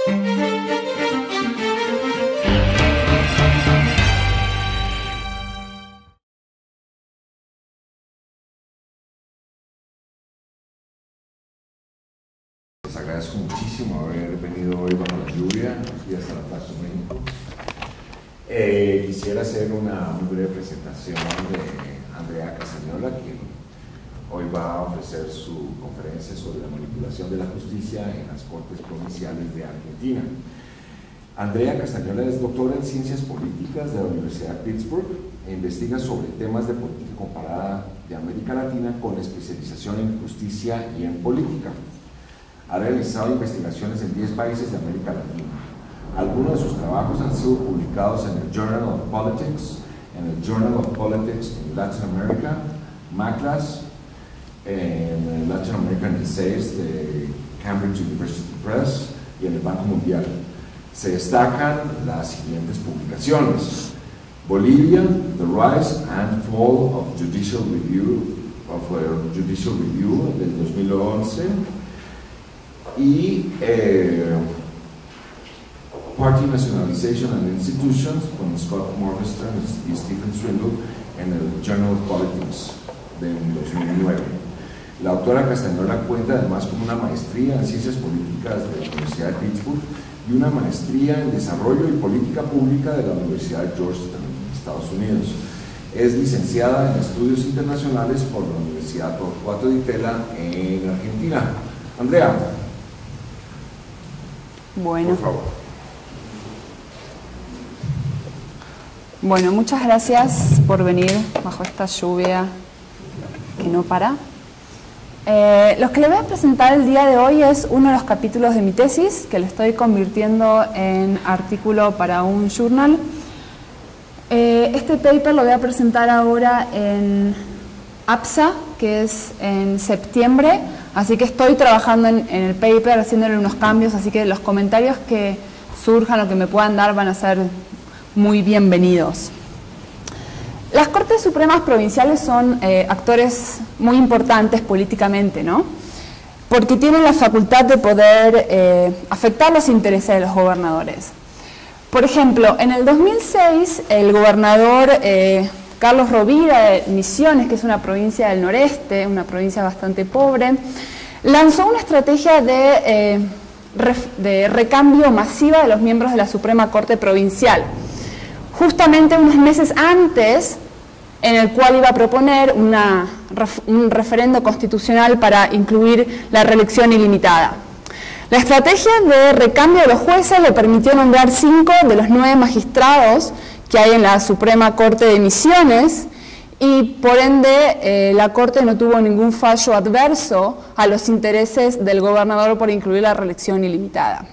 Les agradezco muchísimo haber venido hoy bajo la lluvia y hasta la Plaza México. Quisiera hacer una muy breve presentación de Andrea Castañola, quien hoy va a ofrecer su conferencia sobre la manipulación de la justicia en las Cortes Provinciales de Argentina. Andrea Castañola es doctora en Ciencias Políticas de la Universidad de Pittsburgh e investiga sobre temas de política comparada de América Latina con especialización en justicia y en política. Ha realizado investigaciones en 10 países de América Latina. Algunos de sus trabajos han sido publicados en el Journal of Politics, en el Journal of Politics in Latin America, MACLAS, en el Latin American Essays de Cambridge University Press y en el Banco Mundial. Se destacan las siguientes publicaciones: Bolivia, The Rise and Fall of Judicial Review, del 2011, y Party Nationalization and Institutions con Scott Morgenstern y Stephen Swindle en el Journal of Politics de 2009. La autora Castañola cuenta además con una maestría en Ciencias Políticas de la Universidad de Pittsburgh y una maestría en Desarrollo y Política Pública de la Universidad de Georgetown, Estados Unidos. Es licenciada en Estudios Internacionales por la Universidad Torcuato Di Tella en Argentina. Andrea. Bueno. Por favor. Bueno, muchas gracias por venir bajo esta lluvia que no para. Lo que le voy a presentar el día de hoy es uno de los capítulos de mi tesis, que le estoy convirtiendo en artículo para un journal. Este paper lo voy a presentar ahora en APSA, que es en septiembre, así que estoy trabajando en el paper, haciéndole unos cambios, así que los comentarios que surjan o que me puedan dar van a ser muy bienvenidos. Las Cortes Supremas Provinciales son actores muy importantes políticamente, ¿no? Porque tienen la facultad de poder afectar los intereses de los gobernadores. Por ejemplo, en el 2006, el gobernador Carlos Rovira de Misiones, que es una provincia del noreste, una provincia bastante pobre, lanzó una estrategia de recambio masiva de los miembros de la Suprema Corte Provincial, justamente unos meses antes, en el cual iba a proponer un referendo constitucional para incluir la reelección ilimitada. La estrategia de recambio de los jueces le permitió nombrar 5 de los 9 magistrados que hay en la Suprema Corte de Misiones y por ende la Corte no tuvo ningún fallo adverso a los intereses del gobernador por incluir la reelección ilimitada.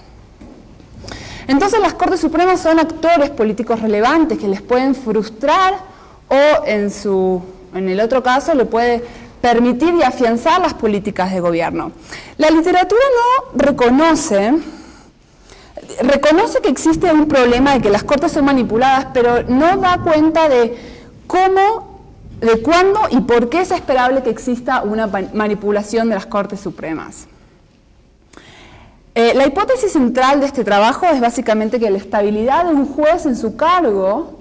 Entonces las Cortes Supremas son actores políticos relevantes que les pueden frustrar o en el otro caso le puede permitir y afianzar las políticas de gobierno. La literatura no reconoce que existe un problema de que las Cortes son manipuladas, pero no da cuenta de cómo, de cuándo y por qué es esperable que exista una manipulación de las Cortes Supremas. La hipótesis central de este trabajo es básicamente que la estabilidad de un juez en su cargo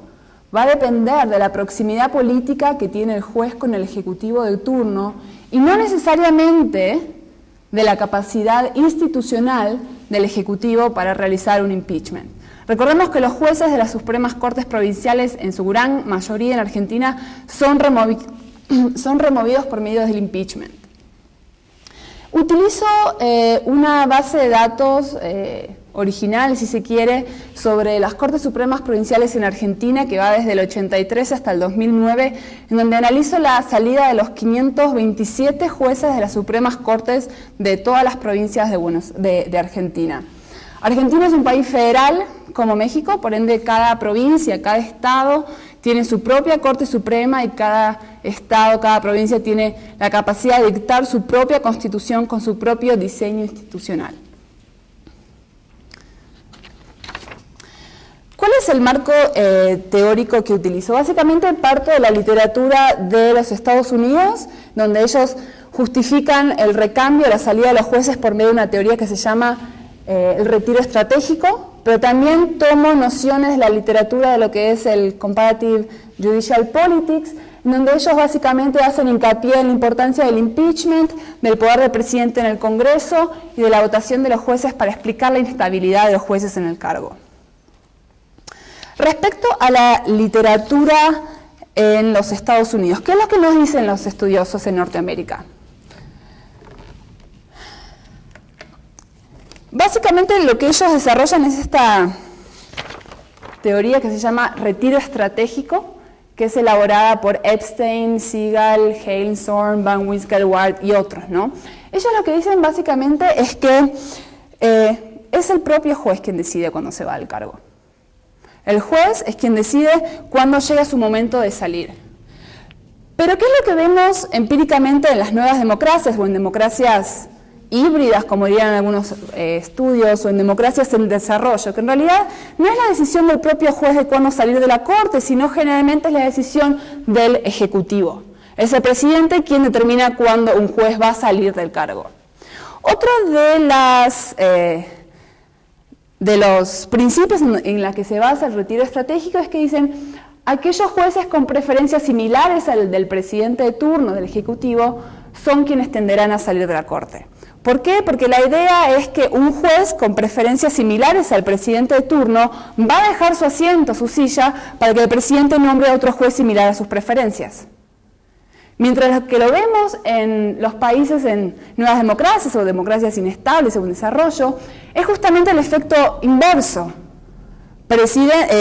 va a depender de la proximidad política que tiene el juez con el ejecutivo de turno y no necesariamente de la capacidad institucional del ejecutivo para realizar un impeachment. Recordemos que los jueces de las Supremas Cortes Provinciales, en su gran mayoría en Argentina, son removidos por medio del impeachment. Utilizo una base de datos original, si se quiere, sobre las Cortes Supremas Provinciales en Argentina, que va desde el 83 hasta el 2009, en donde analizo la salida de los 527 jueces de las Supremas Cortes de todas las provincias de Argentina. Argentina es un país federal, como México, por ende cada provincia, cada estado tiene su propia Corte Suprema y cada estado, cada provincia tiene la capacidad de dictar su propia constitución con su propio diseño institucional. ¿Cuál es el marco teórico que utilizo? Básicamente parto de la literatura de los Estados Unidos, donde ellos justifican el recambio, la salida de los jueces por medio de una teoría que se llama el retiro estratégico, pero también tomo nociones de la literatura de lo que es el Comparative Judicial Politics, en donde ellos básicamente hacen hincapié en la importancia del impeachment, del poder del presidente en el Congreso y de la votación de los jueces para explicar la inestabilidad de los jueces en el cargo. Respecto a la literatura en los Estados Unidos, ¿qué es lo que nos dicen los estudiosos en Norteamérica? Básicamente lo que ellos desarrollan es esta teoría que se llama retiro estratégico, que es elaborada por Epstein, Segal, Hailshorn, Van Wiskel-Ward y otros, ¿no? Ellos lo que dicen básicamente es que es el propio juez quien decide cuándo se va del cargo. El juez es quien decide cuándo llega su momento de salir. Pero ¿qué es lo que vemos empíricamente en las nuevas democracias o en democracias híbridas, como dirían algunos estudios, o en democracias en desarrollo? Que en realidad no es la decisión del propio juez de cuándo salir de la corte, sino generalmente es la decisión del ejecutivo. Es el presidente quien determina cuándo un juez va a salir del cargo. Otro de los principios en la que se basa el retiro estratégico es que dicen aquellos jueces con preferencias similares al del presidente de turno, del ejecutivo, son quienes tenderán a salir de la corte. ¿Por qué? Porque la idea es que un juez con preferencias similares al presidente de turno va a dejar su asiento, su silla, para que el presidente nombre a otro juez similar a sus preferencias. Mientras que lo vemos en los países en nuevas democracias o democracias inestables o en desarrollo, es justamente el efecto inverso.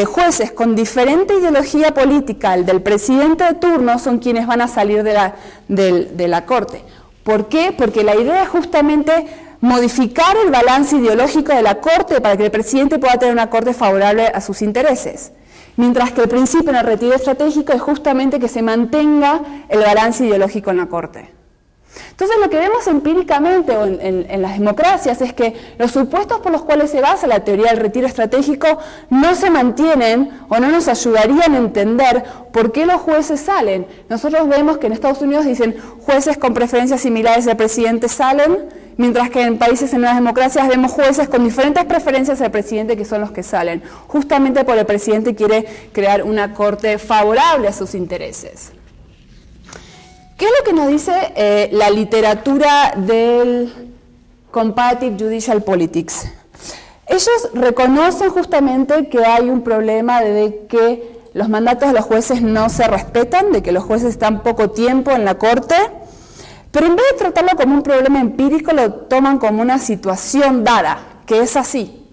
Jueces con diferente ideología política al del presidente de turno son quienes van a salir de la corte. ¿Por qué? Porque la idea es justamente modificar el balance ideológico de la corte para que el presidente pueda tener una corte favorable a sus intereses. Mientras que el principio en el retiro estratégico es justamente que se mantenga el balance ideológico en la corte. Entonces lo que vemos empíricamente o en las democracias es que los supuestos por los cuales se basa la teoría del retiro estratégico no se mantienen o no nos ayudarían a entender por qué los jueces salen. Nosotros vemos que en Estados Unidos dicen jueces con preferencias similares al presidente salen, mientras que en países en nuevas democracias vemos jueces con diferentes preferencias al presidente que son los que salen, justamente porque el presidente quiere crear una corte favorable a sus intereses. ¿Qué es lo que nos dice la literatura del Comparative Judicial Politics? Ellos reconocen justamente que hay un problema de que los mandatos de los jueces no se respetan, de que los jueces están poco tiempo en la corte, pero en vez de tratarlo como un problema empírico, lo toman como una situación dada, que es así.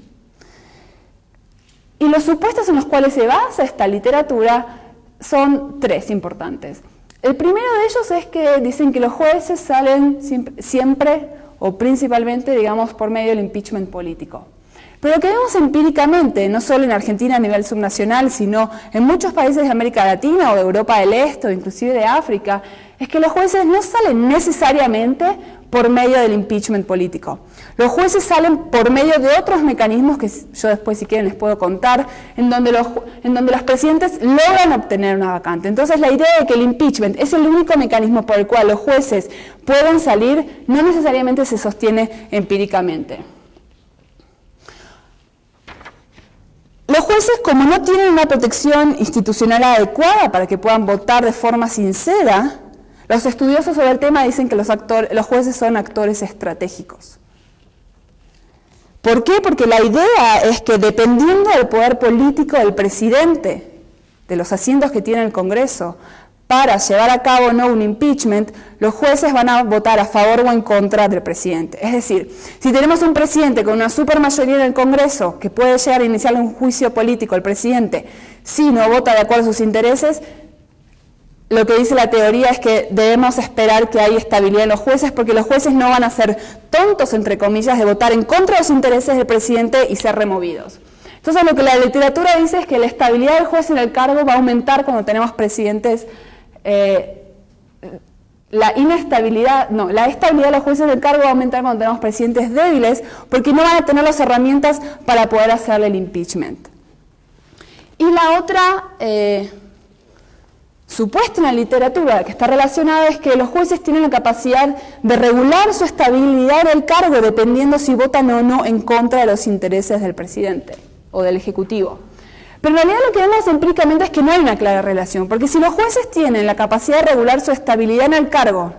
Y los supuestos en los cuales se basa esta literatura son tres importantes. El primero de ellos es que dicen que los jueces salen siempre o principalmente, digamos, por medio del impeachment político. Pero lo que vemos empíricamente, no solo en Argentina a nivel subnacional, sino en muchos países de América Latina o de Europa del Este o inclusive de África, es que los jueces no salen necesariamente por medio del impeachment político. Los jueces salen por medio de otros mecanismos que yo después, si quieren, les puedo contar, en donde los presidentes logran obtener una vacante. Entonces, la idea de que el impeachment es el único mecanismo por el cual los jueces pueden salir no necesariamente se sostiene empíricamente. Los jueces, como no tienen una protección institucional adecuada para que puedan votar de forma sincera, los estudiosos sobre el tema dicen que los jueces son actores estratégicos. ¿Por qué? Porque la idea es que dependiendo del poder político del presidente, de los asientos que tiene el Congreso, para llevar a cabo o no un impeachment, los jueces van a votar a favor o en contra del presidente. Es decir, si tenemos un presidente con una supermayoría en el Congreso que puede llegar a iniciar un juicio político al presidente si no vota de acuerdo a sus intereses, lo que dice la teoría es que debemos esperar que haya estabilidad en los jueces, porque los jueces no van a ser tontos, entre comillas, de votar en contra de los intereses del presidente y ser removidos. Entonces, lo que la literatura dice es que la estabilidad del juez en el cargo va a aumentar cuando tenemos presidentes, la estabilidad de los jueces del cargo va a aumentar cuando tenemos presidentes débiles, porque no van a tener las herramientas para poder hacerle el impeachment. Y la otra supuesto en la literatura que está relacionado es que los jueces tienen la capacidad de regular su estabilidad del cargo dependiendo si votan o no en contra de los intereses del presidente o del ejecutivo. Pero en realidad lo que vemos empíricamente es que no hay una clara relación, porque si los jueces tienen la capacidad de regular su estabilidad en el cargo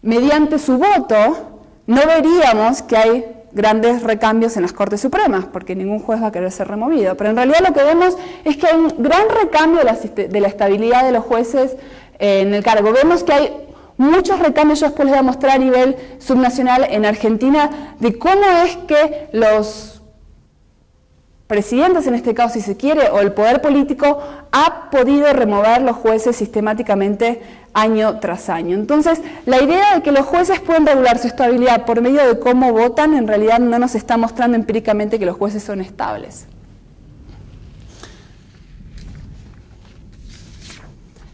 mediante su voto, no veríamos que hay grandes recambios en las Cortes Supremas, porque ningún juez va a querer ser removido. Pero en realidad lo que vemos es que hay un gran recambio de la estabilidad de los jueces en el cargo. Vemos que hay muchos recambios, yo después les voy a mostrar a nivel subnacional en Argentina, de cómo es que los presidentes, en este caso si se quiere, o el poder político, ha podido remover los jueces sistemáticamente año tras año. Entonces, la idea de que los jueces pueden regular su estabilidad por medio de cómo votan, en realidad no nos está mostrando empíricamente que los jueces son estables.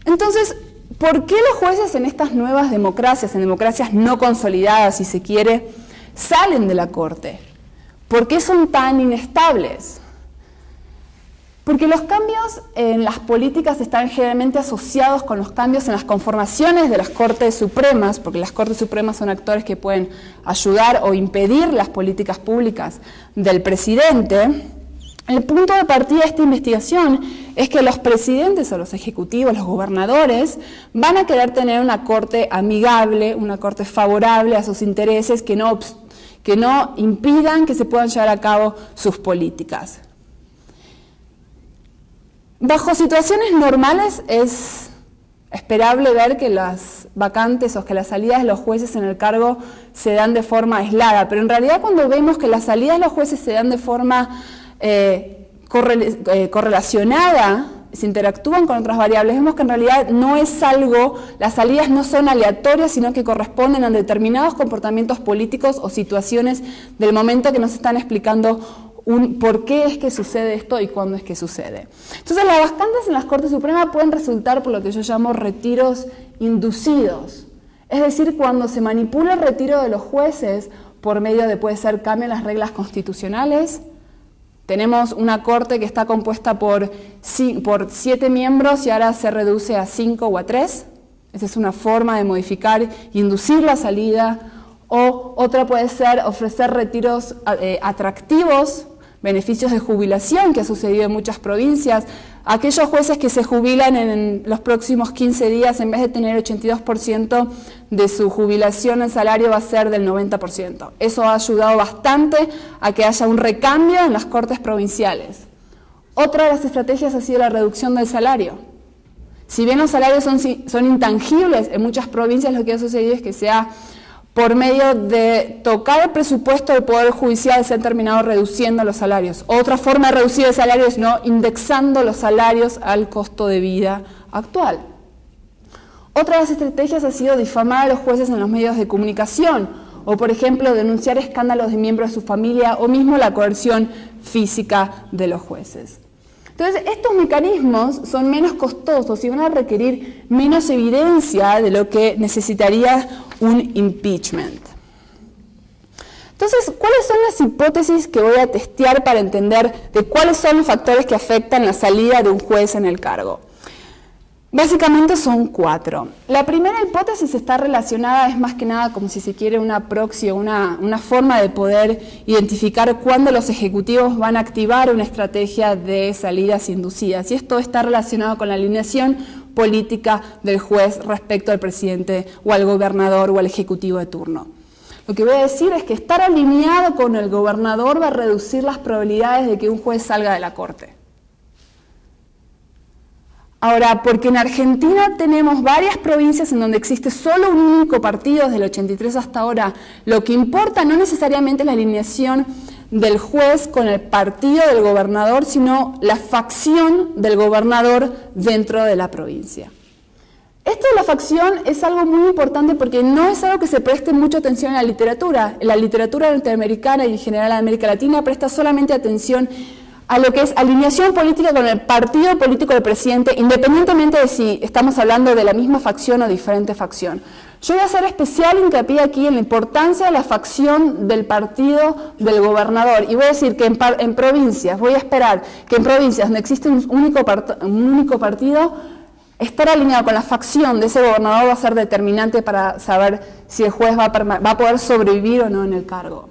Entonces, ¿por qué los jueces en estas nuevas democracias, en democracias no consolidadas, si se quiere, salen de la Corte? ¿Por qué son tan inestables? Porque los cambios en las políticas están generalmente asociados con los cambios en las conformaciones de las Cortes Supremas, porque las Cortes Supremas son actores que pueden ayudar o impedir las políticas públicas del presidente. El punto de partida de esta investigación es que los presidentes o los ejecutivos, los gobernadores, van a querer tener una corte amigable, una corte favorable a sus intereses, que no impidan que se puedan llevar a cabo sus políticas. Bajo situaciones normales es esperable ver que las vacantes o que las salidas de los jueces en el cargo se dan de forma aislada, pero en realidad cuando vemos que las salidas de los jueces se dan de forma correlacionada, se interactúan con otras variables, vemos que en realidad no es algo, las salidas no son aleatorias, sino que corresponden a determinados comportamientos políticos o situaciones del momento que nos están explicando por qué es que sucede esto y cuándo es que sucede. Entonces las vacantes en las Cortes Supremas pueden resultar por lo que yo llamo retiros inducidos, es decir, cuando se manipula el retiro de los jueces por medio de, puede ser, cambio en las reglas constitucionales. Tenemos una corte que está compuesta por 7 miembros y ahora se reduce a 5 o a 3. Esa es una forma de modificar y inducir la salida. O otra puede ser ofrecer retiros atractivos, beneficios de jubilación, que ha sucedido en muchas provincias. Aquellos jueces que se jubilan en los próximos 15 días, en vez de tener 82% de su jubilación, el salario va a ser del 90%. Eso ha ayudado bastante a que haya un recambio en las cortes provinciales. Otra de las estrategias ha sido la reducción del salario. Si bien los salarios son intangibles, en muchas provincias lo que ha sucedido es que por medio de tocar el presupuesto del Poder Judicial se han terminado reduciendo los salarios. Otra forma de reducir el salario es no indexando los salarios al costo de vida actual. Otra de las estrategias ha sido difamar a los jueces en los medios de comunicación, o por ejemplo denunciar escándalos de miembros de su familia, o mismo la coerción física de los jueces. Entonces, estos mecanismos son menos costosos y van a requerir menos evidencia de lo que necesitaría un impeachment. Entonces, ¿cuáles son las hipótesis que voy a testear para entender de cuáles son los factores que afectan la salida de un juez en el cargo? Básicamente son 4. La primera hipótesis está relacionada, es más que nada como si se quiere una proxy o una forma de poder identificar cuándo los ejecutivos van a activar una estrategia de salidas inducidas. Y esto está relacionado con la alineación política del juez respecto al presidente o al gobernador o al ejecutivo de turno. Lo que voy a decir es que estar alineado con el gobernador va a reducir las probabilidades de que un juez salga de la corte. Ahora, porque en Argentina tenemos varias provincias en donde existe solo un único partido desde el 83 hasta ahora, lo que importa no necesariamente es la alineación del juez con el partido del gobernador, sino la facción del gobernador dentro de la provincia. Esto de la facción es algo muy importante porque no es algo que se preste mucha atención en la literatura. La literatura norteamericana y en general en América Latina presta solamente atención a lo que es alineación política con el partido político del presidente, independientemente de si estamos hablando de la misma facción o diferente facción. Yo voy a hacer especial hincapié aquí en la importancia de la facción del partido del gobernador. Y voy a decir que en provincias, voy a esperar que en provincias donde existe un único partido, estar alineado con la facción de ese gobernador va a ser determinante para saber si el juez va a poder sobrevivir o no en el cargo.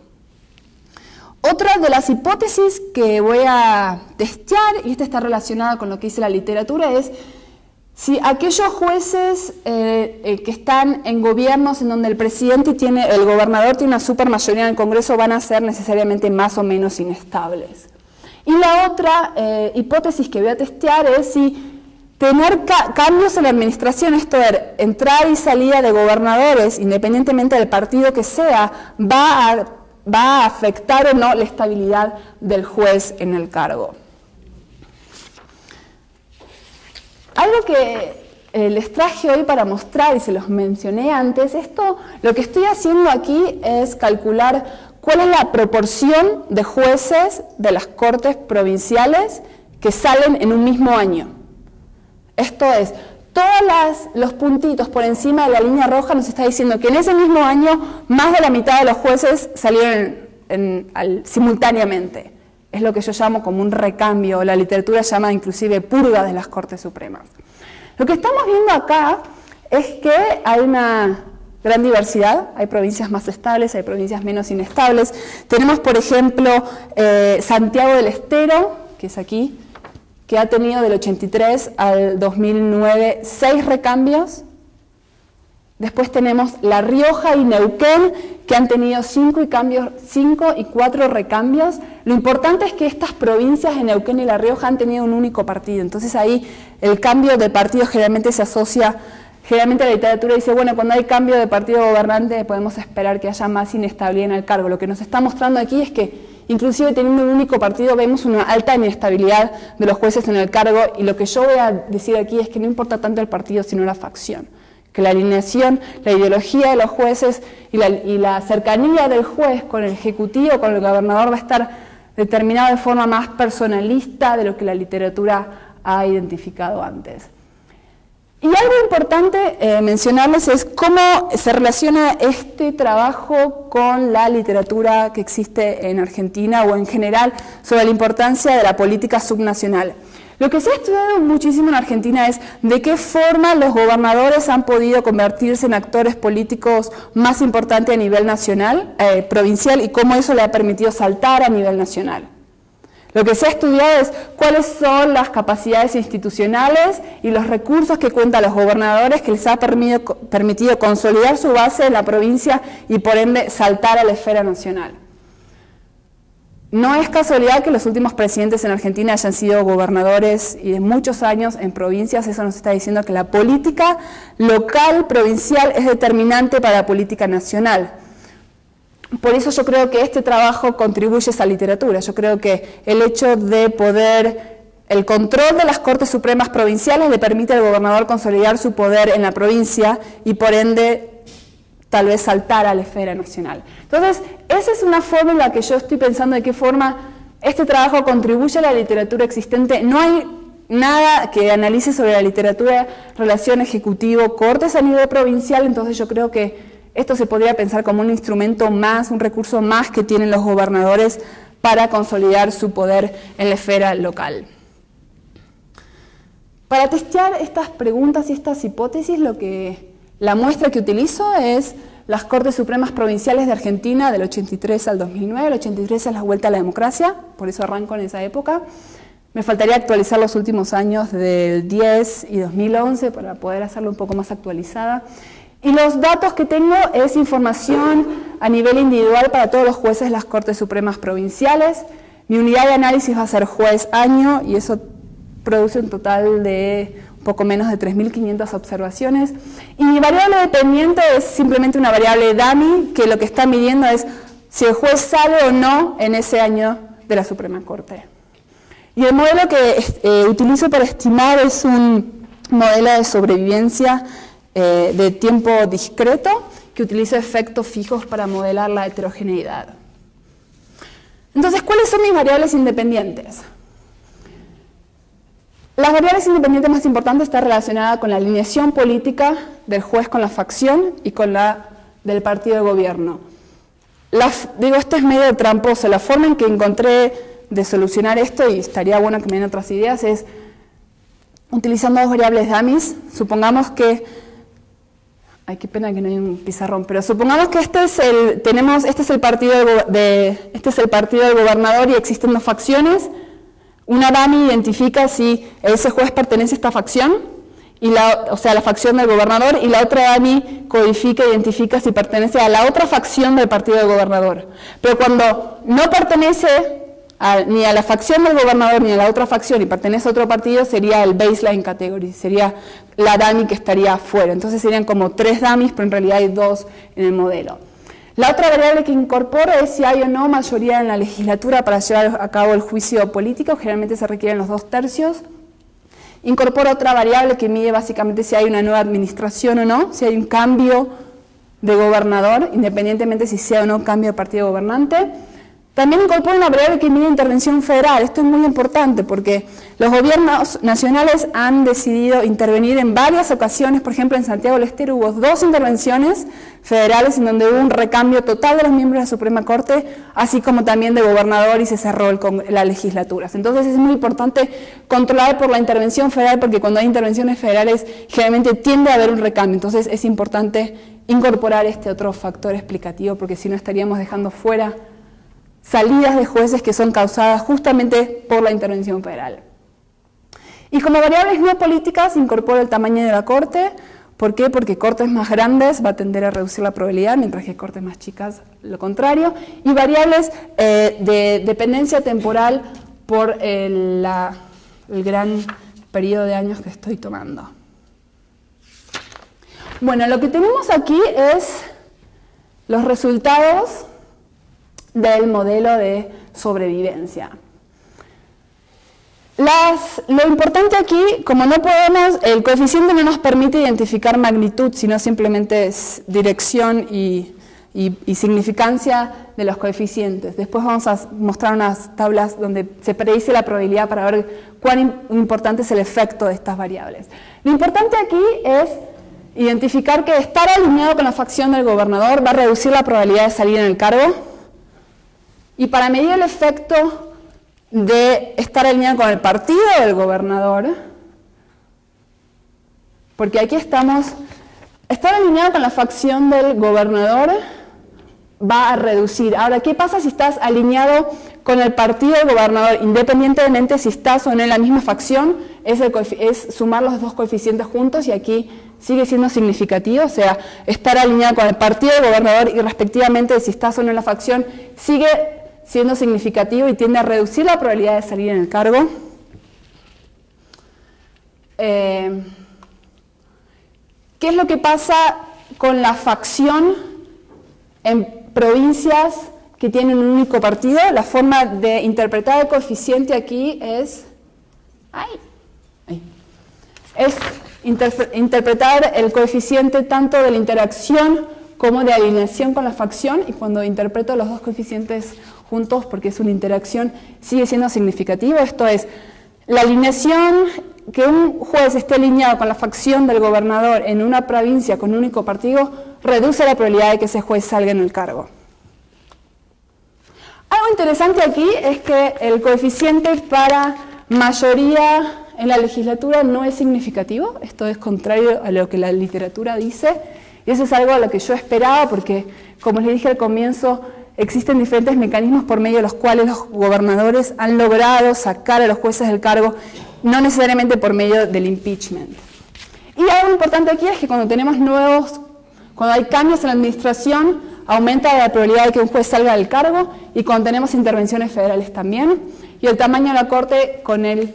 Otra de las hipótesis que voy a testear, y esta está relacionada con lo que dice la literatura, es si aquellos jueces que están en gobiernos en donde el gobernador tiene una supermayoría en el Congreso van a ser necesariamente más o menos inestables. Y la otra hipótesis que voy a testear es si tener cambios en la administración, esto es, entrada y salida de gobernadores, independientemente del partido que sea, va a afectar o no la estabilidad del juez en el cargo. Algo que les traje hoy para mostrar, y se los mencioné antes, lo que estoy haciendo aquí es calcular cuál es la proporción de jueces de las cortes provinciales que salen en un mismo año. Esto es, todos los puntitos por encima de la línea roja nos está diciendo que en ese mismo año más de la mitad de los jueces salieron simultáneamente. Es lo que yo llamo como un recambio, la literatura llama inclusive purga de las Cortes Supremas. Lo que estamos viendo acá es que hay una gran diversidad, hay provincias más estables, hay provincias menos inestables. Tenemos, por ejemplo, Santiago del Estero, que es aquí, que ha tenido del 83 al 2009 6 recambios. Después tenemos La Rioja y Neuquén, que han tenido 5 y 4 recambios. Lo importante es que estas provincias de Neuquén y La Rioja han tenido un único partido. Entonces ahí el cambio de partido generalmente se asocia, generalmente la literatura dice, bueno, cuando hay cambio de partido gobernante podemos esperar que haya más inestabilidad en el cargo. Lo que nos está mostrando aquí es que inclusive teniendo un único partido vemos una alta inestabilidad de los jueces en el cargo, y lo que yo voy a decir aquí es que no importa tanto el partido sino la facción, que la alineación, la ideología de los jueces y la cercanía del juez con el ejecutivo, con el gobernador va a estar determinado de forma más personalista de lo que la literatura ha identificado antes. Y algo importante mencionarles es cómo se relaciona este trabajo con la literatura que existe en Argentina o en general sobre la importancia de la política subnacional. Lo que se ha estudiado muchísimo en Argentina es de qué forma los gobernadores han podido convertirse en actores políticos más importantes a nivel nacional, provincial, y cómo eso le ha permitido saltar a nivel nacional. Lo que se ha estudiado es cuáles son las capacidades institucionales y los recursos que cuentan los gobernadores que les ha permitido consolidar su base en la provincia y por ende saltar a la esfera nacional. No es casualidad que los últimos presidentes en Argentina hayan sido gobernadores y de muchos años en provincias. Eso nos está diciendo que la política local, provincial, es determinante para la política nacional. Por eso yo creo que este trabajo contribuye a esa literatura. Yo creo que el hecho de el control de las Cortes Supremas provinciales le permite al gobernador consolidar su poder en la provincia y por ende tal vez saltar a la esfera nacional. Entonces, esa es una forma en la que yo estoy pensando de qué forma este trabajo contribuye a la literatura existente. No hay nada que analice sobre la literatura, relación ejecutivo-cortes a nivel provincial, entonces yo creo que esto se podría pensar como un instrumento más, un recurso más que tienen los gobernadores para consolidar su poder en la esfera local. Para testear estas preguntas y estas hipótesis, la muestra que utilizo es las Cortes Supremas Provinciales de Argentina del 83 al 2009. El 83 es la vuelta a la democracia, por eso arranco en esa época. Me faltaría actualizar los últimos años del 10 y 2011 para poder hacerlo un poco más actualizada. Y los datos que tengo es información a nivel individual para todos los jueces de las Cortes Supremas Provinciales. Mi unidad de análisis va a ser juez año y eso produce un total de un poco menos de 3.500 observaciones. Y mi variable dependiente es simplemente una variable dummy, que lo que está midiendo es si el juez sale o no en ese año de la Suprema Corte. Y el modelo que utilizo para estimar es un modelo de sobrevivencia de tiempo discreto, que utiliza efectos fijos para modelar la heterogeneidad. Entonces, ¿cuáles son mis variables independientes? Las variables independientes más importantes están relacionadas con la alineación política del juez con la facción y con la del partido de gobierno. Digo, esto es medio tramposo. La forma en que encontré de solucionar esto, y estaría bueno que me den otras ideas, es utilizando dos variables dummies. Supongamos que, ay, qué pena que no hay un pizarrón, pero supongamos que este es el partido del gobernador y existen dos facciones. Una dummy identifica si ese juez pertenece a esta facción, o sea, la facción del gobernador, y la otra dummy codifica e identifica si pertenece a la otra facción del partido del gobernador. Pero cuando no pertenece ni a la facción del gobernador ni a la otra facción y pertenece a otro partido, sería el baseline category, sería la dummy que estaría afuera. Entonces serían como 3 dummies, pero en realidad hay 2 en el modelo. La otra variable que incorporo es si hay o no mayoría en la legislatura para llevar a cabo el juicio político. Generalmente se requieren los 2/3. Incorporo otra variable que mide básicamente si hay una nueva administración o no, si hay un cambio de gobernador, independientemente si sea o no cambio de partido gobernante. También incorporo una variable que mide intervención federal. Esto es muy importante porque los gobiernos nacionales han decidido intervenir en varias ocasiones. Por ejemplo, en Santiago del Estero hubo 2 intervenciones federales en donde hubo un recambio total de los miembros de la Suprema Corte, así como también de gobernador, y se cerró las legislaturas. Entonces es muy importante controlar por la intervención federal, porque cuando hay intervenciones federales generalmente tiende a haber un recambio. Entonces es importante incorporar este otro factor explicativo, porque si no estaríamos dejando fuera salidas de jueces que son causadas justamente por la intervención federal. Y como variables no políticas incorporo el tamaño de la corte. ¿Por qué? Porque cortes más grandes va a tender a reducir la probabilidad, mientras que cortes más chicas lo contrario. Y variables de dependencia temporal por el gran periodo de años que estoy tomando. Bueno, lo que tenemos aquí es los resultados del modelo de sobrevivencia. Lo importante aquí, como no podemos, el coeficiente no nos permite identificar magnitud, sino simplemente es dirección y significancia de los coeficientes. Después vamos a mostrar unas tablas donde se predice la probabilidad para ver cuán importante es el efecto de estas variables. Lo importante aquí es identificar que estar alineado con la facción del gobernador va a reducir la probabilidad de salir en el cargo. Y para medir el efecto de estar alineado con el partido del gobernador, porque aquí estamos, estar alineado con la facción del gobernador va a reducir. Ahora, ¿qué pasa si estás alineado con el partido del gobernador? Independientemente si estás o no en la misma facción, es sumar los 2 coeficientes juntos, y aquí sigue siendo significativo, o sea, estar alineado con el partido del gobernador y respectivamente si estás o no en la facción, sigue siendo significativo y tiende a reducir la probabilidad de salir en el cargo. ¿Qué es lo que pasa con la facción en provincias que tienen un único partido? La forma de interpretar el coeficiente aquí es interpretar el coeficiente tanto de la interacción como de alineación con la facción, y cuando interpreto los 2 coeficientes juntos, porque es una interacción, sigue siendo significativo. Esto es, la alineación, que un juez esté alineado con la facción del gobernador en una provincia con un único partido, reduce la probabilidad de que ese juez salga en el cargo. Algo interesante aquí es que el coeficiente para mayoría en la legislatura no es significativo. Esto es contrario a lo que la literatura dice, y eso es algo a lo que yo esperaba, porque, como les dije al comienzo, existen diferentes mecanismos por medio de los cuales los gobernadores han logrado sacar a los jueces del cargo, no necesariamente por medio del impeachment. Y algo importante aquí es que cuando hay cambios en la administración, aumenta la probabilidad de que un juez salga del cargo, y cuando tenemos intervenciones federales también. Y el tamaño de la corte con el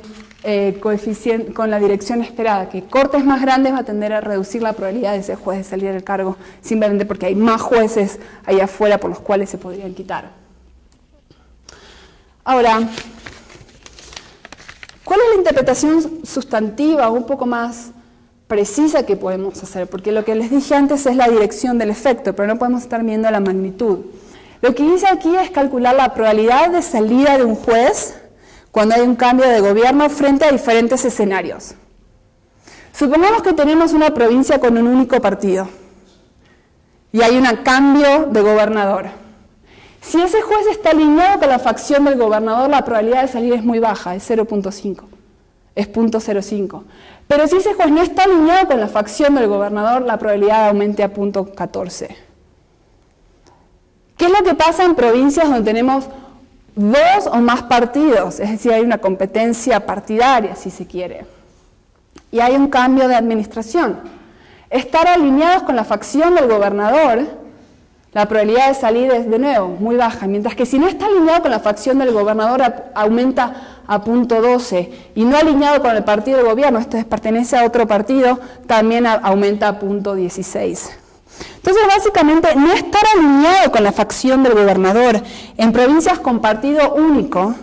coeficiente, con la dirección esperada, que cortes más grandes va a tender a reducir la probabilidad de ese juez de salir del cargo, simplemente porque hay más jueces allá afuera por los cuales se podrían quitar. Ahora, ¿cuál es la interpretación sustantiva un poco más precisa que podemos hacer? Porque lo que les dije antes es la dirección del efecto, pero no podemos estar viendo la magnitud. Lo que hice aquí es calcular la probabilidad de salida de un juez cuando hay un cambio de gobierno frente a diferentes escenarios. Supongamos que tenemos una provincia con un único partido y hay un cambio de gobernador. Si ese juez está alineado con la facción del gobernador, la probabilidad de salir es muy baja, es 0.5, es 0.05. Pero si ese juez no está alineado con la facción del gobernador, la probabilidad aumente a 0.14. ¿Qué es lo que pasa en provincias donde tenemos dos o más partidos? Es decir, hay una competencia partidaria, si se quiere, y hay un cambio de administración. Estar alineados con la facción del gobernador, la probabilidad de salir es, de nuevo, muy baja, mientras que si no está alineado con la facción del gobernador aumenta a 0.12 y no alineado con el partido del gobierno, esto es, pertenece a otro partido, también aumenta a 0.16. Entonces, básicamente, no estar alineado con la facción del gobernador en provincias con partido único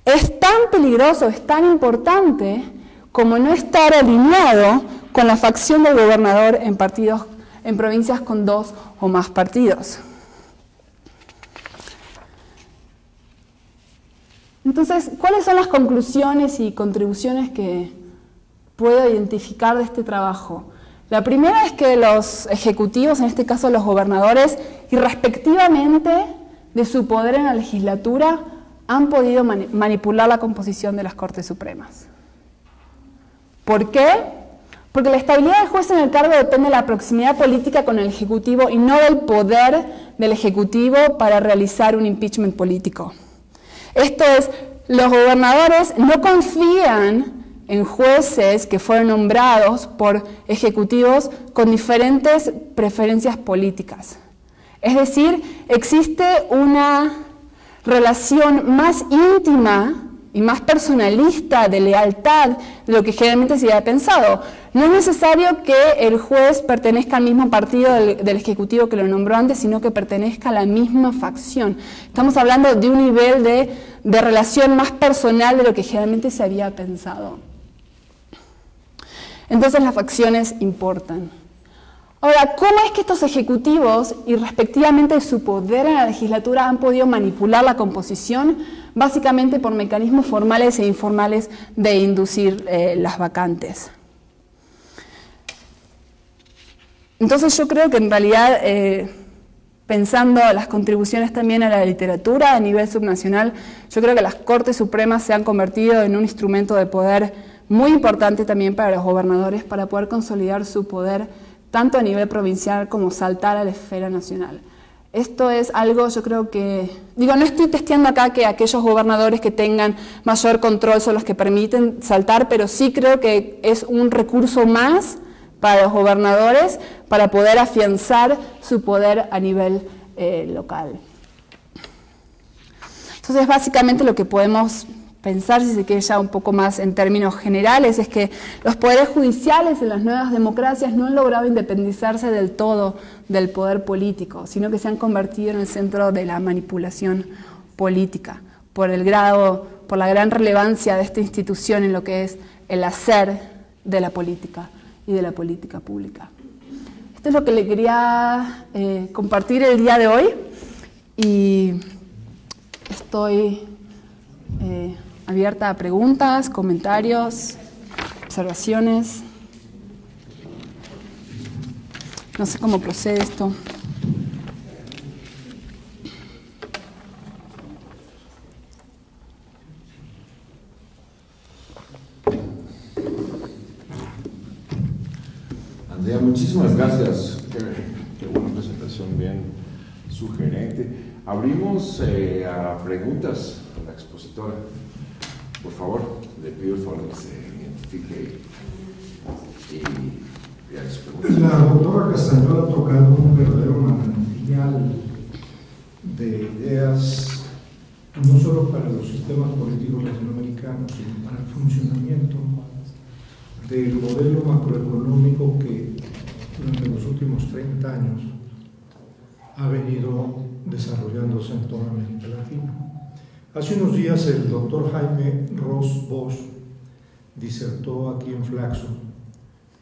es tan peligroso, es tan importante como no estar alineado con la facción del gobernador en provincias con dos o más partidos. Entonces, ¿cuáles son las conclusiones y contribuciones que puedo identificar de este trabajo? La primera es que los ejecutivos, en este caso los gobernadores, irrespectivamente de su poder en la legislatura, han podido manipular la composición de las Cortes Supremas. ¿Por qué? Porque la estabilidad del juez en el cargo depende de la proximidad política con el Ejecutivo y no del poder del Ejecutivo para realizar un impeachment político. Esto es, los gobernadores no confían en jueces que fueron nombrados por ejecutivos con diferentes preferencias políticas. Es decir, existe una relación más íntima y más personalista de lealtad de lo que generalmente se había pensado. No es necesario que el juez pertenezca al mismo partido del Ejecutivo que lo nombró antes, sino que pertenezca a la misma facción. Estamos hablando de un nivel de relación más personal de lo que generalmente se había pensado. Entonces las facciones importan. Ahora, ¿cómo es que estos ejecutivos, y respectivamente su poder en la legislatura, han podido manipular la composición? Básicamente por mecanismos formales e informales de inducir las vacantes. Entonces yo creo que en realidad, pensando las contribuciones también a la literatura a nivel subnacional, yo creo que las Cortes Supremas se han convertido en un instrumento de poder muy importante también para los gobernadores para poder consolidar su poder tanto a nivel provincial como saltar a la esfera nacional. Esto es algo, yo creo que, no estoy testeando acá que aquellos gobernadores que tengan mayor control son los que permiten saltar, pero sí creo que es un recurso más para los gobernadores para poder afianzar su poder a nivel local. Entonces, básicamente lo que podemos pensar, si se quiere ya un poco más en términos generales, es que los poderes judiciales en las nuevas democracias no han logrado independizarse del todo del poder político, sino que se han convertido en el centro de la manipulación política, por la gran relevancia de esta institución en lo que es el hacer de la política y de la política pública. Esto es lo que le quería compartir el día de hoy y estoy abierta a preguntas, comentarios, observaciones. No sé cómo procede esto. Andrea, muchísimas gracias. Qué buena presentación, bien sugerente. Abrimos a preguntas a la expositora. Por favor, le pido el favor que se identifique y haga su pregunta. La doctora Castañón ha tocado un verdadero manantial de ideas, no solo para los sistemas políticos latinoamericanos, sino para el funcionamiento del modelo macroeconómico que durante los últimos 30 años ha venido desarrollándose en toda América Latina. Hace unos días el doctor Jaime Ross Bosch disertó aquí en Flaxo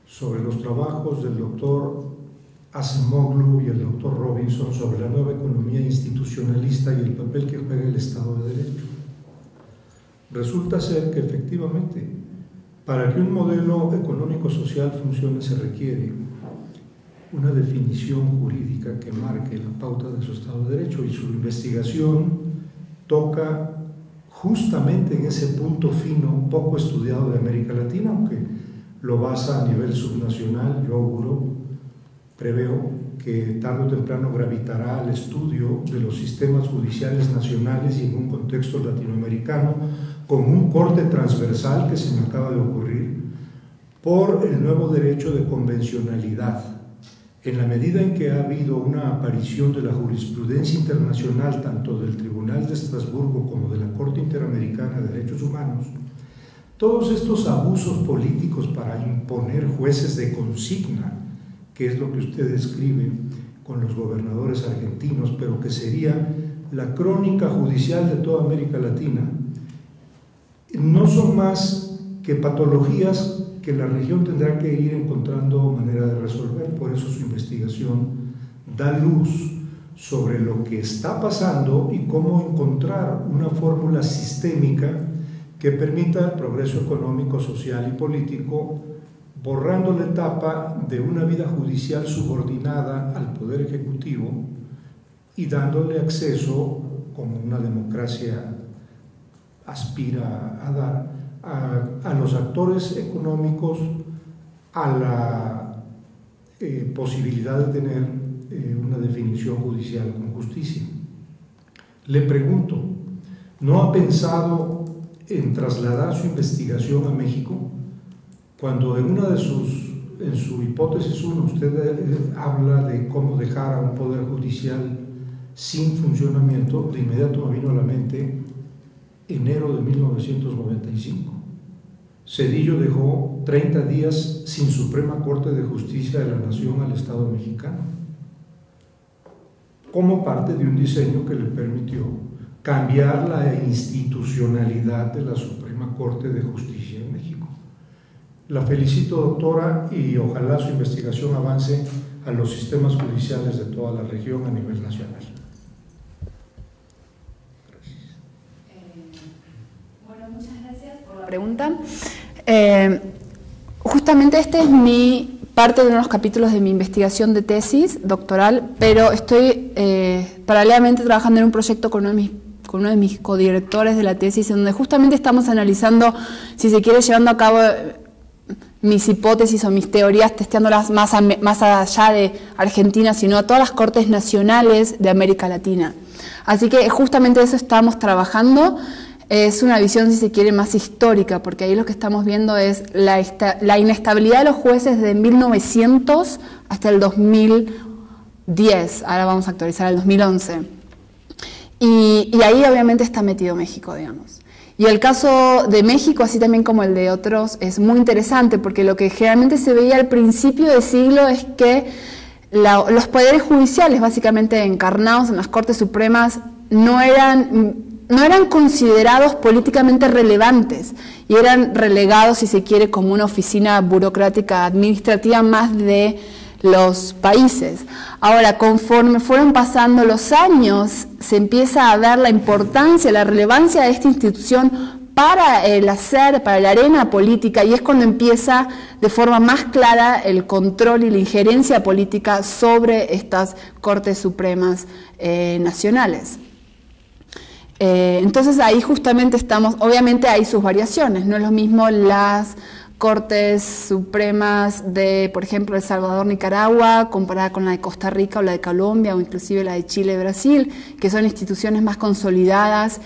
sobre los trabajos del doctor Acemoglu y el doctor Robinson sobre la nueva economía institucionalista y el papel que juega el Estado de Derecho. resulta ser que efectivamente, para que un modelo económico-social funcione se requiere una definición jurídica que marque la pauta de su Estado de Derecho, y su investigación toca justamente en ese punto fino, poco estudiado de América Latina, aunque lo basa a nivel subnacional. Yo auguro, preveo que tarde o temprano gravitará al estudio de los sistemas judiciales nacionales y en un contexto latinoamericano, con un corte transversal que se me acaba de ocurrir por el nuevo derecho de convencionalidad. En la medida en que ha habido una aparición de la jurisprudencia internacional, tanto del Tribunal de Estrasburgo como de la Corte Interamericana de Derechos Humanos, todos estos abusos políticos para imponer jueces de consigna, que es lo que usted describe con los gobernadores argentinos, pero que sería la crónica judicial de toda América Latina, no son más que patologías que la región tendrá que ir encontrando manera de resolver. Por eso su investigación da luz sobre lo que está pasando y cómo encontrar una fórmula sistémica que permita el progreso económico, social y político, borrando la etapa de una vida judicial subordinada al Poder Ejecutivo y dándole acceso, como una democracia aspira a dar, a los actores económicos, a la posibilidad de tener una definición judicial con justicia. Le pregunto, ¿no ha pensado en trasladar su investigación a México? Cuando en su hipótesis 1 usted habla de cómo dejar a un poder judicial sin funcionamiento, de inmediato me vino a la mente enero de 1995. Zedillo dejó 30 días sin Suprema Corte de Justicia de la Nación al Estado mexicano, como parte de un diseño que le permitió cambiar la institucionalidad de la Suprema Corte de Justicia en México. La felicito, doctora, y ojalá su investigación avance a los sistemas judiciales de toda la región a nivel nacional. Pregunta. Justamente este es parte de uno de los capítulos de mi investigación de tesis doctoral, pero estoy paralelamente trabajando en un proyecto con uno de mis codirectores de la tesis, en donde justamente estamos analizando, si se quiere, llevando a cabo mis hipótesis o mis teorías, testeándolas más allá de Argentina, sino a todas las cortes nacionales de América Latina. Así que justamente de eso estamos trabajando. Es una visión, si se quiere, más histórica, porque ahí lo que estamos viendo es la inestabilidad de los jueces de 1900 hasta el 2010, ahora vamos a actualizar el 2011. Y ahí obviamente está metido México, digamos. Y el caso de México, así también como el de otros, es muy interesante, porque lo que generalmente se veía al principio del siglo es que los poderes judiciales, básicamente encarnados en las Cortes Supremas, no eran considerados políticamente relevantes y eran relegados, si se quiere, como una oficina burocrática administrativa más de los países. Ahora, conforme fueron pasando los años, se empieza a ver la importancia, la relevancia de esta institución para para la arena política, y es cuando empieza de forma más clara el control y la injerencia política sobre estas Cortes Supremas nacionales. Entonces ahí justamente estamos, obviamente hay sus variaciones, no es lo mismo las Cortes Supremas de, por ejemplo, El Salvador, Nicaragua, comparada con la de Costa Rica o la de Colombia o inclusive la de Chile y Brasil, que son instituciones más consolidadas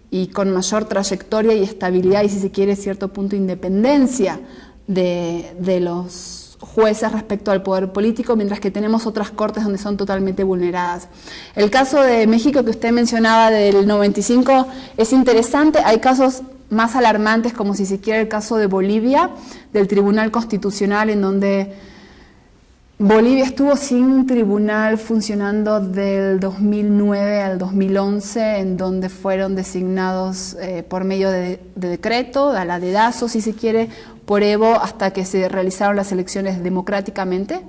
y con mayor trayectoria y estabilidad y, si se quiere, cierto punto de independencia de los jueces respecto al poder político, mientras que tenemos otras cortes donde son totalmente vulneradas. El caso de México que usted mencionaba del 95 es interesante. Hay casos más alarmantes, como, si se quiere, el caso de Bolivia, del Tribunal Constitucional, en donde Bolivia estuvo sin tribunal funcionando del 2009 al 2011, en donde fueron designados por medio de decreto, a la dedazo, si se quiere, por Evo, hasta que se realizaron las elecciones democráticamente,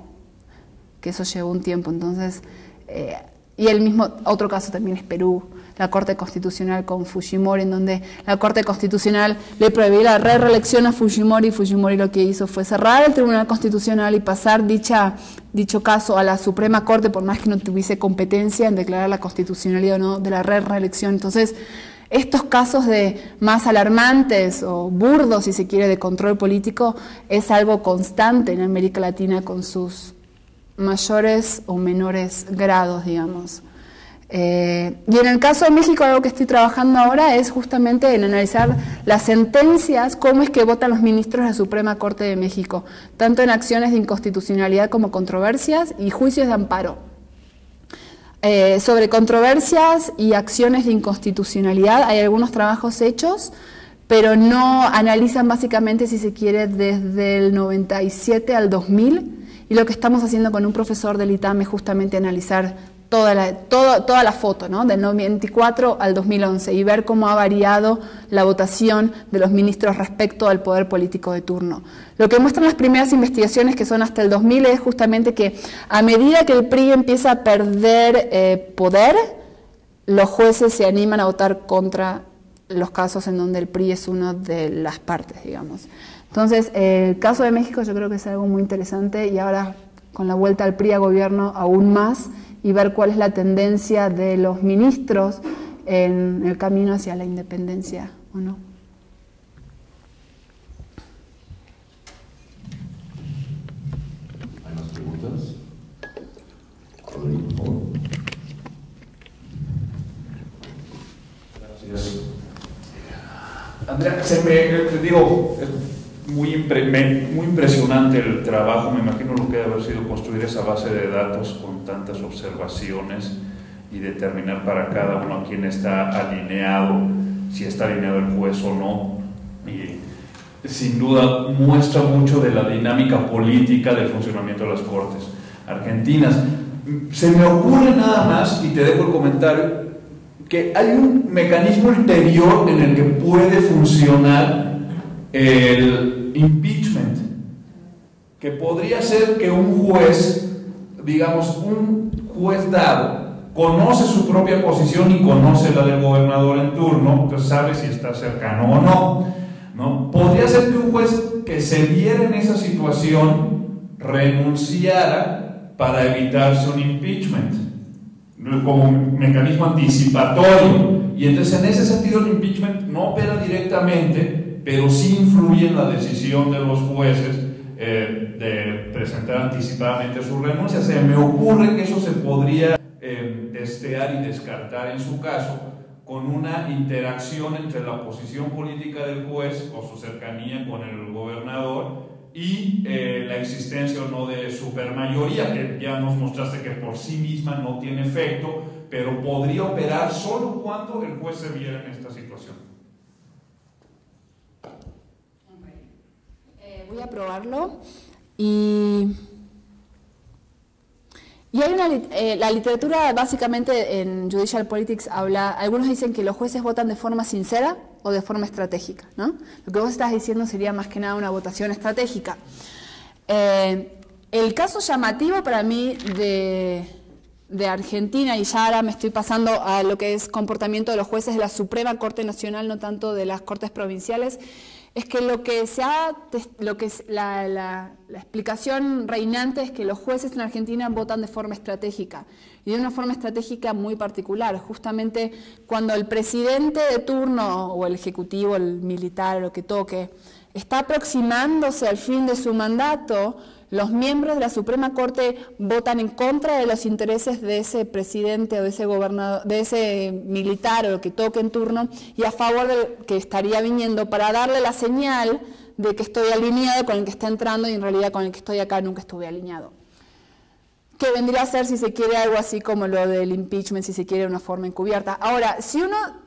que eso llevó un tiempo. Entonces, y el mismo, otro caso también es Perú, la Corte Constitucional con Fujimori, en donde la Corte Constitucional le prohibió la reelección a Fujimori, y Fujimori lo que hizo fue cerrar el Tribunal Constitucional y pasar dicho caso a la Suprema Corte, por más que no tuviese competencia en declarar la constitucionalidad o no de la reelección. Entonces, estos casos de más alarmantes o burdos, si se quiere, de control político, es algo constante en América Latina con sus mayores o menores grados, digamos. Y en el caso de México, algo que estoy trabajando ahora es justamente en analizar las sentencias, cómo es que votan los ministros de la Suprema Corte de México, tanto en acciones de inconstitucionalidad como controversias y juicios de amparo. Sobre controversias y acciones de inconstitucionalidad hay algunos trabajos hechos, pero no analizan básicamente, si se quiere, desde el 97 al 2000, y lo que estamos haciendo con un profesor del ITAM es justamente analizar toda la foto, ¿no? Del 94 al 2011 y ver cómo ha variado la votación de los ministros respecto al poder político de turno. Lo que muestran las primeras investigaciones, que son hasta el 2000, es justamente que a medida que el PRI empieza a perder poder, los jueces se animan a votar contra los casos en donde el PRI es una de las partes, digamos. Entonces, el caso de México yo creo que es algo muy interesante, y ahora con la vuelta al PRI a gobierno aún más, y ver cuál es la tendencia de los ministros en el camino hacia la independencia o no. ¿Hay más preguntas? Rodrigo, por favor. Gracias. Andrea, te digo, es muy impresionante el trabajo. Me imagino lo que debe haber sido construir esa base de datos con tantas observaciones y determinar para cada uno a quién está alineado, si está alineado el juez o no. Y sin duda muestra mucho de la dinámica política del funcionamiento de las Cortes argentinas. Se me ocurre nada más, y te dejo el comentario, que hay un mecanismo ulterior en el que puede funcionar el impeachment, que podría ser que un juez, digamos, un juez dado, conoce su propia posición y conoce la del gobernador en turno, entonces sabe si está cercano o no. Podría ser que un juez que se viera en esa situación renunciara para evitarse un impeachment, como un mecanismo anticipatorio, y entonces en ese sentido el impeachment no opera directamente, pero sí influye en la decisión de los jueces de presentar anticipadamente su renuncia. Se me ocurre que eso se podría testear y descartar en su caso con una interacción entre la posición política del juez o su cercanía con el gobernador y la existencia o no de supermayoría, que ya nos mostraste que por sí misma no tiene efecto, pero podría operar solo cuando el juez se viera en esta situación. Voy a probarlo. Y hay la literatura básicamente en Judicial Politics habla, algunos dicen que los jueces votan de forma sincera o de forma estratégica, ¿no? Lo que vos estás diciendo sería más que nada una votación estratégica. El caso llamativo para mí de Argentina, y ya ahora me estoy pasando a lo que es comportamiento de los jueces de la Suprema Corte Nacional, no tanto de las Cortes Provinciales, es que la explicación reinante es que los jueces en Argentina votan de forma estratégica, y de una forma estratégica muy particular. Justamente cuando el presidente de turno, o el ejecutivo, el militar, lo que toque, está aproximándose al fin de su mandato, los miembros de la Suprema Corte votan en contra de los intereses de ese presidente o de ese gobernador, de ese militar o lo que toque en turno, y a favor del que estaría viniendo, para darle la señal de que estoy alineado con el que está entrando, y en realidad con el que estoy acá nunca estuve alineado. Que vendría a ser, si se quiere, algo así como lo del impeachment, si se quiere, una forma encubierta. Ahora, si uno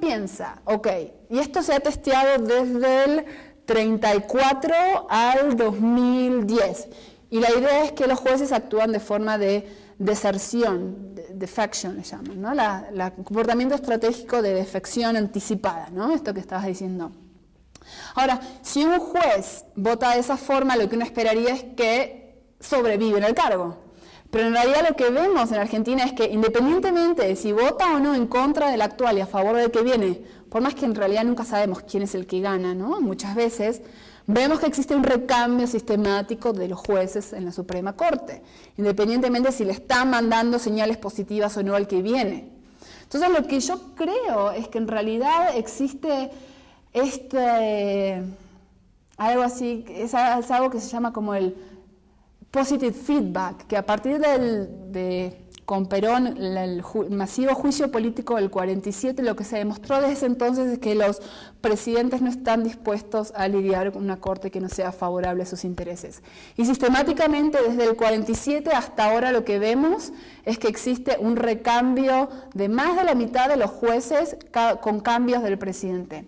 piensa, ok, y esto se ha testeado desde el 34 al 2010, y la idea es que los jueces actúan de forma de deserción, defection le llaman, ¿no? El comportamiento estratégico de defección anticipada, ¿no? Esto que estabas diciendo. Ahora, si un juez vota de esa forma, lo que uno esperaría es que sobrevive en el cargo. Pero en realidad lo que vemos en Argentina es que independientemente de si vota o no en contra del actual y a favor del que viene, por más que en realidad nunca sabemos quién es el que gana, ¿no? Muchas veces vemos que existe un recambio sistemático de los jueces en la Suprema Corte, independientemente si le están mandando señales positivas o no al que viene. Entonces lo que yo creo es que en realidad existe algo así, es algo que se llama como el positive feedback, que a partir con Perón, el masivo juicio político del 47, lo que se demostró desde ese entonces es que los presidentes no están dispuestos a lidiar con una corte que no sea favorable a sus intereses. Y sistemáticamente desde el 47 hasta ahora lo que vemos es que existe un recambio de más de la mitad de los jueces con cambios del presidente.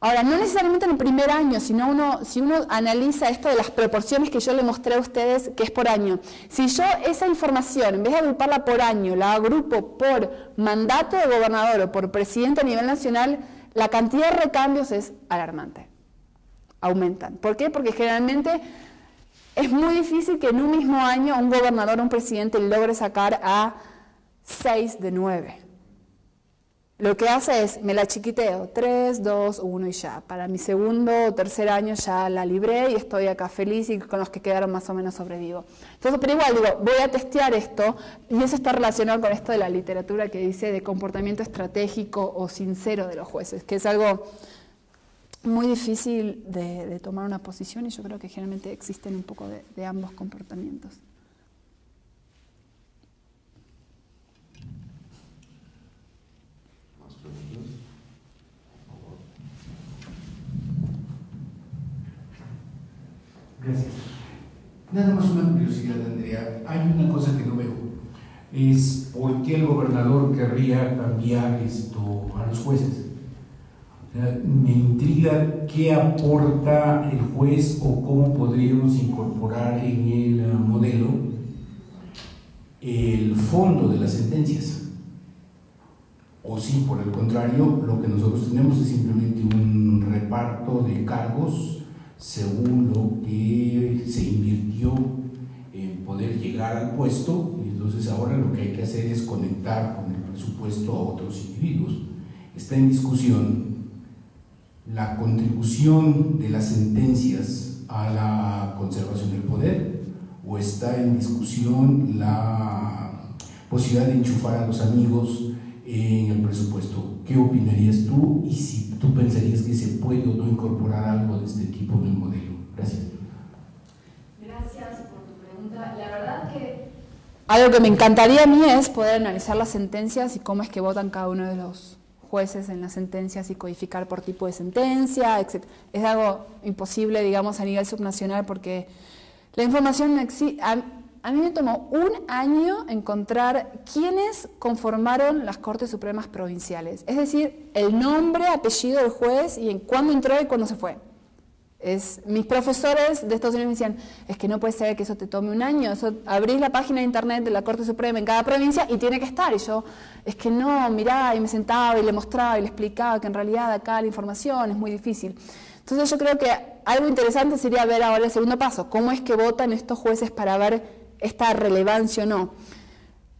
Ahora, no necesariamente en el primer año, sino si uno analiza esto de las proporciones que yo le mostré a ustedes, que es por año. Si yo esa información, en vez de agruparla por año, la agrupo por mandato de gobernador o por presidente a nivel nacional, la cantidad de recambios es alarmante. Aumentan. ¿Por qué? Porque generalmente es muy difícil que en un mismo año un gobernador o un presidente logre sacar a 6 de 9. Lo que hace es, me la chiquiteo, 3, 2, 1 y ya. Para mi segundo o tercer año ya la libré y estoy acá feliz y con los que quedaron más o menos sobrevivo. Entonces, pero igual digo, voy a testear esto y eso está relacionado con esto de la literatura que dice de comportamiento estratégico o sincero de los jueces, que es algo muy difícil de tomar una posición y yo creo que generalmente existen un poco de ambos comportamientos. Gracias. Nada más una curiosidad, Andrea. Hay una cosa que no veo. Es por qué el gobernador querría cambiar esto a los jueces. O sea, me intriga qué aporta el juez o cómo podríamos incorporar en el modelo el fondo de las sentencias. O si, por el contrario, lo que nosotros tenemos es simplemente un reparto de cargos según lo que se invirtió en poder llegar al puesto, y entonces ahora lo que hay que hacer es conectar con el presupuesto a otros individuos. Está en discusión la contribución de las sentencias a la conservación del poder, o está en discusión la posibilidad de enchufar a los amigos en el presupuesto. ¿Qué opinarías tú y si tú pensarías que se puede o no incorporar algo de este tipo en el modelo? Gracias. Gracias por tu pregunta. La verdad que algo que me encantaría a mí es poder analizar las sentencias y cómo es que votan cada uno de los jueces en las sentencias y codificar por tipo de sentencia, etc. Es algo imposible, digamos, a nivel subnacional porque la información no existe. A mí me tomó un año encontrar quiénes conformaron las Cortes Supremas Provinciales. Es decir, el nombre, apellido del juez y en cuándo entró y cuándo se fue. Mis profesores de Estados Unidos me decían, es que no puede ser que eso te tome un año. Abrís la página de internet de la Corte Suprema en cada provincia y tiene que estar. Y yo, es que no, mirá, y me sentaba y le mostraba y le explicaba que en realidad acá la información es muy difícil. Entonces yo creo que algo interesante sería ver ahora el segundo paso. ¿Cómo es que votan estos jueces para ver esta relevancia o no?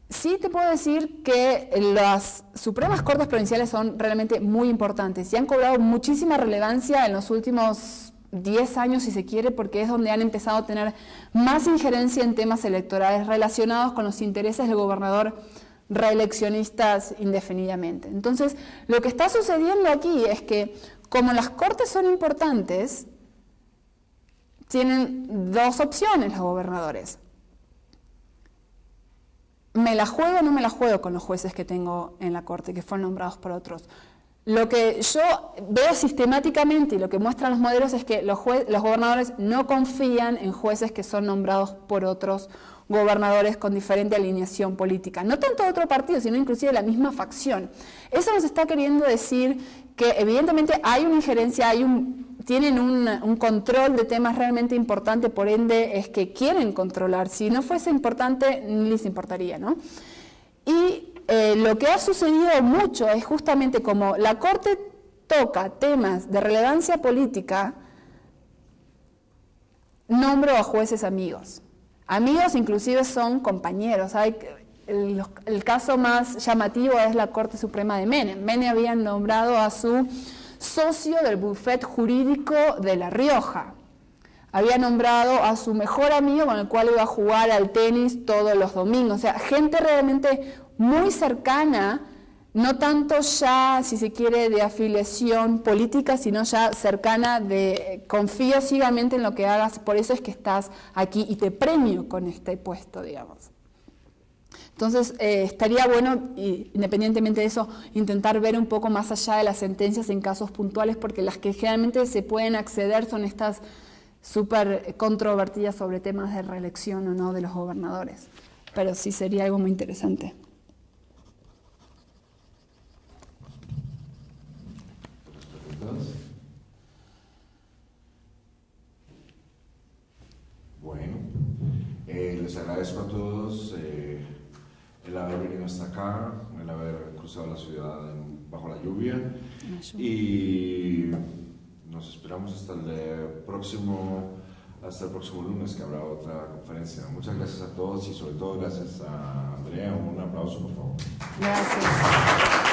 Sí te puedo decir que las Supremas Cortes Provinciales son realmente muy importantes y han cobrado muchísima relevancia en los últimos 10 años, si se quiere, porque es donde han empezado a tener más injerencia en temas electorales relacionados con los intereses del gobernador reeleccionistas indefinidamente. Entonces, lo que está sucediendo aquí es que, como las cortes son importantes, tienen dos opciones los gobernadores. ¿Me la juego o no me la juego con los jueces que tengo en la corte, que fueron nombrados por otros? Lo que yo veo sistemáticamente y lo que muestran los modelos es que los gobernadores no confían en jueces que son nombrados por otros gobernadores con diferente alineación política. No tanto de otro partido, sino inclusive de la misma facción. Eso nos está queriendo decir que evidentemente hay una injerencia, tienen un control de temas realmente importante, por ende es que quieren controlar. Si no fuese importante, ni les importaría, ¿no? Y lo que ha sucedido mucho es justamente como la Corte toca temas de relevancia política, nombro a jueces amigos. Amigos inclusive son compañeros. El caso más llamativo es la Corte Suprema de Menem. Menem había nombrado a su socio del bufet jurídico de La Rioja. Había nombrado a su mejor amigo con el cual iba a jugar al tenis todos los domingos. O sea, gente realmente muy cercana, no tanto ya, si se quiere, de afiliación política, sino ya cercana de confío ciegamente en lo que hagas, por eso es que estás aquí y te premio con este puesto, digamos. Entonces, estaría bueno, independientemente de eso, intentar ver un poco más allá de las sentencias en casos puntuales, porque las que generalmente se pueden acceder son estas súper controvertidas sobre temas de reelección o no de los gobernadores. Pero sí sería algo muy interesante. Bueno, les agradezco a todos el haber venido hasta acá, el haber cruzado la ciudad bajo la lluvia, y nos esperamos hasta el próximo lunes, que habrá otra conferencia. Muchas gracias a todos y sobre todo gracias a Andrea. Un aplauso, por favor. Gracias.